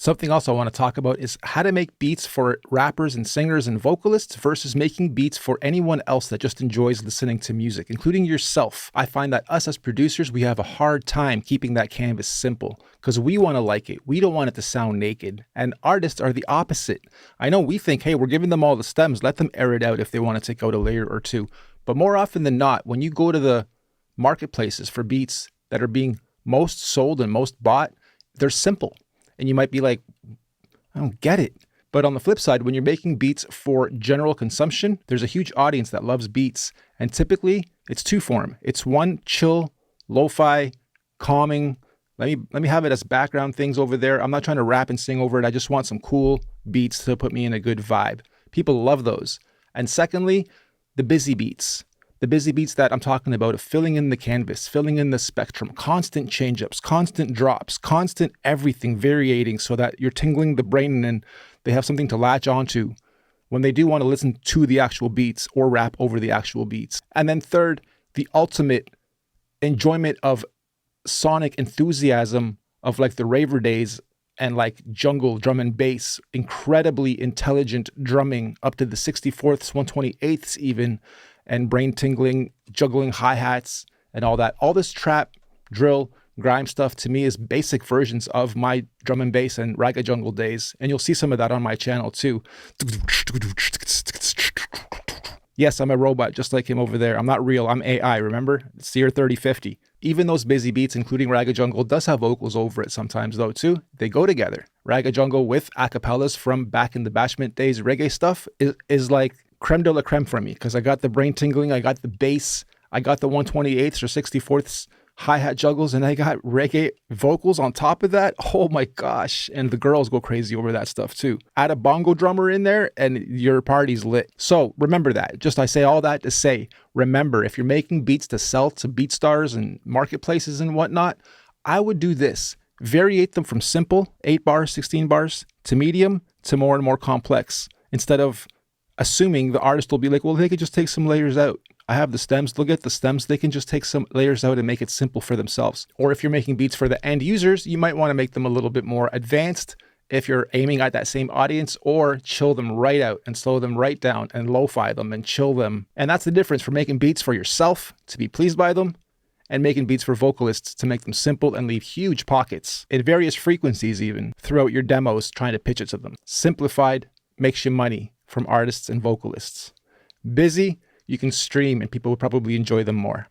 Something else I want to talk about is how to make beats for rappers and singers and vocalists versus making beats for anyone else that just enjoys listening to music, including yourself. I find that us as producers, we have a hard time keeping that canvas simple because we want to like it. We don't want it to sound naked. And artists are the opposite. I know we think, hey, we're giving them all the stems. Let them air it out if they want to take out a layer or two. But more often than not, when you go to the marketplaces for beats that are being most sold and most bought, they're simple. And you might be like, I don't get it. But on the flip side, when you're making beats for general consumption, there's a huge audience that loves beats. And typically it's two form. It's one, chill, lo-fi, calming. Let me have it as background things over there. I'm not trying to rap and sing over it. I just want some cool beats to put me in a good vibe. People love those. And secondly, the busy beats. The busy beats that I'm talking about, filling in the canvas, filling in the spectrum, constant change-ups, constant drops, constant everything variating so that you're tingling the brain and they have something to latch onto when they do want to listen to the actual beats or rap over the actual beats. And then third, the ultimate enjoyment of sonic enthusiasm of like the raver days and like jungle drum and bass, incredibly intelligent drumming up to the 64ths, 128ths even, and brain tingling, juggling hi-hats and all that. All this trap, drill, grime stuff to me is basic versions of my drum and bass and ragga jungle days. And you'll see some of that on my channel too. Yes, I'm a robot just like him over there. I'm not real, I'm AI, remember? Seer 3050. Even those busy beats, including Ragga Jungle, does have vocals over it sometimes though too. They go together. Ragga Jungle with acapellas from back in the Bashment days reggae stuff is like creme de la creme for me because I got the brain tingling, I got the bass, I got the 128ths or 64ths hi-hat juggles, and I got reggae vocals on top of that. Oh my gosh. And the girls go crazy over that stuff too. Add a bongo drummer in there and your party's lit. So remember that. Just I say all that to say, remember, if you're making beats to sell to BeatStars and marketplaces and whatnot, I would do this. Variate them from simple, 8 bars, 16 bars, to medium, to more and more complex, instead of assuming the artist will be like, well, they could just take some layers out. I have the stems, they'll get the stems, they can just take some layers out and make it simple for themselves. Or if you're making beats for the end users, you might want to make them a little bit more advanced if you're aiming at that same audience, or chill them right out and slow them right down and lo-fi them and chill them. And that's the difference for making beats for yourself to be pleased by them and making beats for vocalists to make them simple and leave huge pockets in various frequencies even throughout your demos trying to pitch it to them. Simplified makes you money from artists and vocalists. Busy, you can stream and people will probably enjoy them more.